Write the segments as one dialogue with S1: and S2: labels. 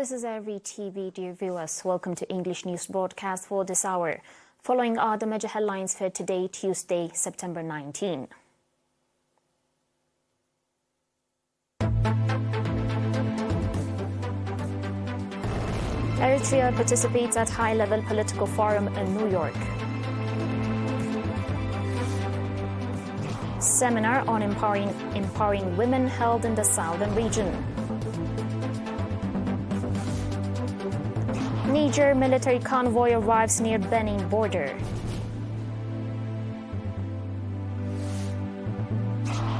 S1: This is ERi-TV, dear viewers. Welcome to English News Broadcast for this hour. Following are the major headlines for today, Tuesday, September 19. Eritrea participates at high-level political forum in New York. Seminar on empowering women held in the southern region. Niger military convoy arrives near Benin border.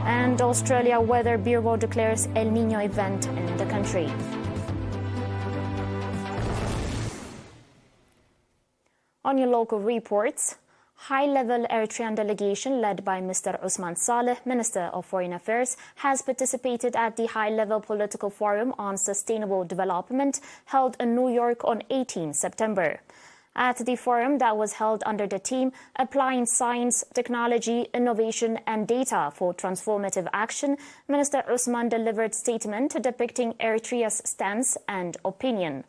S1: And Australia Weather Bureau declares El Niño event in the country. On your local reports, high-level Eritrean delegation led by Mr. Ousmane Saleh, Minister of Foreign Affairs, has participated at the high-level political forum on sustainable development held in New York on 18 September. At the forum that was held under the theme Applying Science, Technology, Innovation and Data for Transformative Action, Minister Ousmane delivered a statement depicting Eritrea's stance and opinion,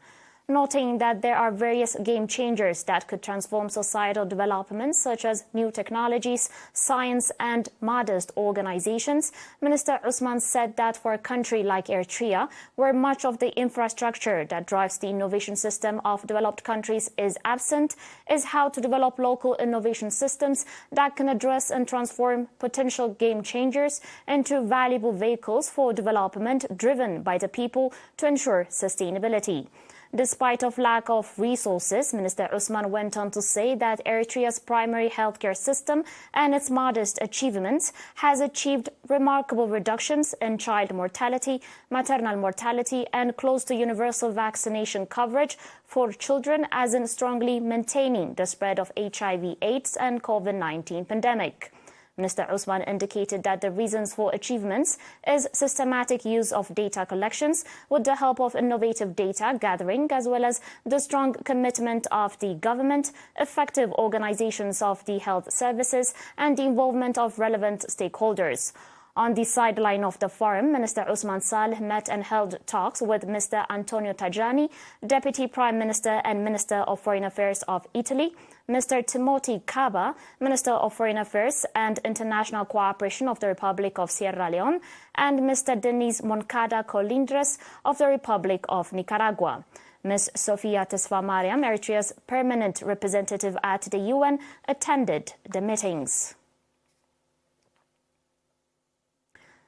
S1: noting that there are various game changers that could transform societal development, such as new technologies, science, and modest organizations. Minister Ousmane said that for a country like Eritrea, where much of the infrastructure that drives the innovation system of developed countries is absent, is how to develop local innovation systems that can address and transform potential game changers into valuable vehicles for development driven by the people to ensure sustainability. Despite of lack of resources, Minister Ousmane went on to say that Eritrea's primary healthcare system and its modest achievements has achieved remarkable reductions in child mortality, maternal mortality, and close to universal vaccination coverage for children, as in strongly maintaining the spread of HIV/AIDS and COVID-19 pandemic. Minister Ousmane indicated that the reasons for achievements is systematic use of data collections with the help of innovative data gathering, as well as the strong commitment of the government, effective organizations of the health services, and the involvement of relevant stakeholders. On the sideline of the forum, Minister Ousmane Saleh met and held talks with Mr. Antonio Tajani, Deputy Prime Minister and Minister of Foreign Affairs of Italy, Mr. Timothy Kaba, Minister of Foreign Affairs and International Cooperation of the Republic of Sierra Leone, and Mr. Denis Moncada Colindres of the Republic of Nicaragua. Ms. Sofia Tesfamariam, Eritrea's permanent representative at the UN, attended the meetings.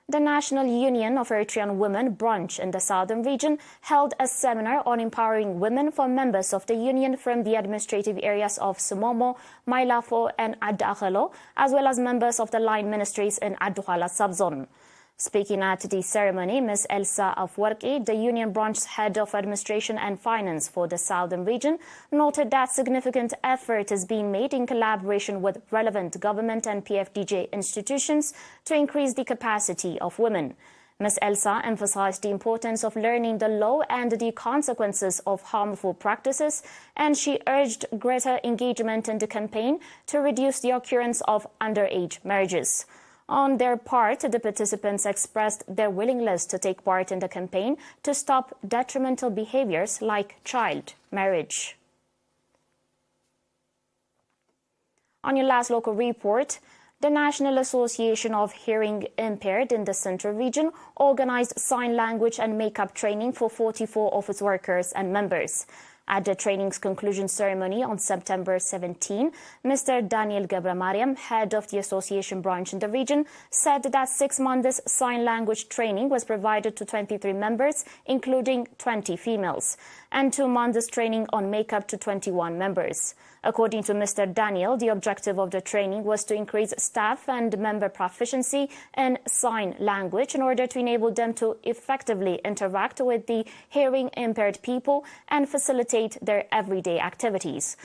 S1: The National Union of Eritrean Women branch in the southern region held a seminar on empowering women for members of the union from the administrative areas of Sumomo, Mailafo, and Adakhelo, as well as members of the line ministries in Adouala subzone. Speaking at the ceremony, Ms. Elsa Afwerki, the Union Branch's Head of Administration and Finance for the Southern Region, noted that significant effort is being made in collaboration with relevant government and PFDJ institutions to increase the capacity of women. Ms. Elsa emphasized the importance of learning the law and the consequences of harmful practices, and she urged greater engagement in the campaign to reduce the occurrence of underage marriages. On their part, the participants expressed their willingness to take part in the campaign to stop detrimental behaviors like child marriage. On your last local report, the National Association of Hearing Impaired in the Central Region organized sign language and makeup training for 44 of its workers and members. At the training's conclusion ceremony on September 17, Mr. Daniel Gabramariam, head of the association branch in the region, said that 6 months sign language training was provided to 23 members, including 20 females, and 2 months training on makeup to 21 members. According to Mr. Daniel, the objective of the training was to increase staff and member proficiency in sign language in order to enable them to effectively interact with the hearing-impaired people and facilitate their everyday activities.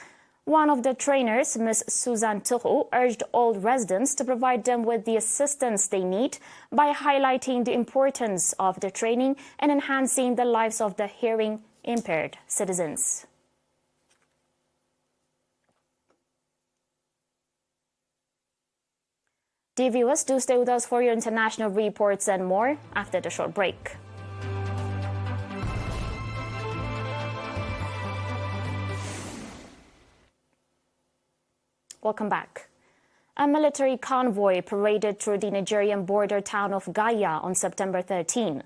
S1: One of the trainers, Ms. Suzanne Tuhu, urged all residents to provide them with the assistance they need by highlighting the importance of the training and enhancing the lives of the hearing-impaired citizens. Dear viewers, do stay with us for your international reports and more after the short break. Welcome back. A military convoy paraded through the Nigerian border town of Gaya on September 13.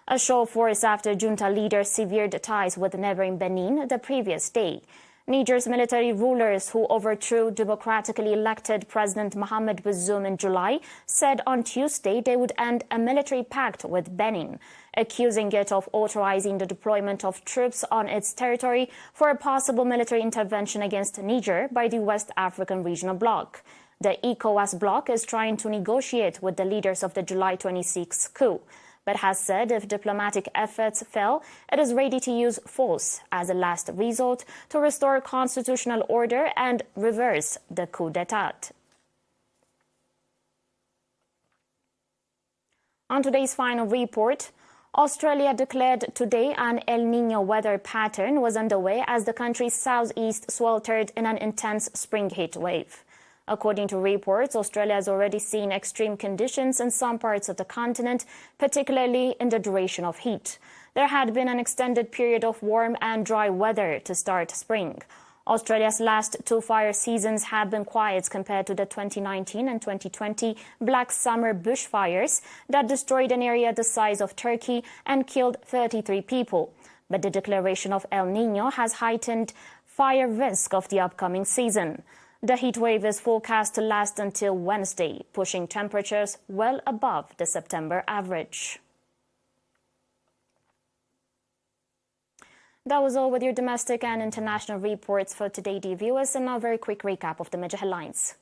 S1: A show of force after junta leaders severed ties with neighboring Benin the previous day. Niger's military rulers, who overthrew democratically elected President Mohamed Bazoum in July, said on Tuesday they would end a military pact with Benin, accusing it of authorizing the deployment of troops on its territory for a possible military intervention against Niger by the West African Regional Bloc. The ECOWAS bloc is trying to negotiate with the leaders of the July 26 coup, but has said if diplomatic efforts fail, it is ready to use force as a last resort to restore constitutional order and reverse the coup d'état. On today's final report, Australia declared today an El Niño weather pattern was underway as the country's southeast sweltered in an intense spring heat wave. According to reports, Australia has already seen extreme conditions in some parts of the continent, particularly in the duration of heat. There had been an extended period of warm and dry weather to start spring. Australia's last two fire seasons have been quiet compared to the 2019 and 2020 Black Summer bushfires that destroyed an area the size of Turkey and killed 33 people. But the declaration of El Niño has heightened fire risk of the upcoming season. The heat wave is forecast to last until Wednesday, pushing temperatures well above the September average. That was all with your domestic and international reports for today, dear viewers, and now a very quick recap of the major headlines.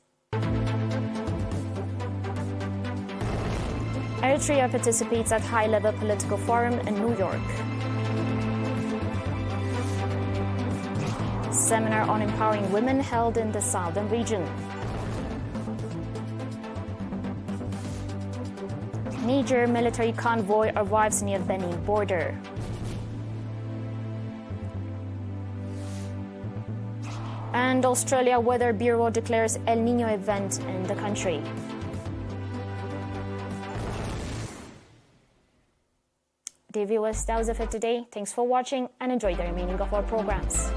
S1: Eritrea participates at high-level political forum in New York. Seminar on empowering women held in the southern region. Niger military convoy arrives near Benin border. And Australia Weather Bureau declares El Niño event in the country. Dear viewers, that was it for today. Thanks for watching and enjoy the remaining of our programs.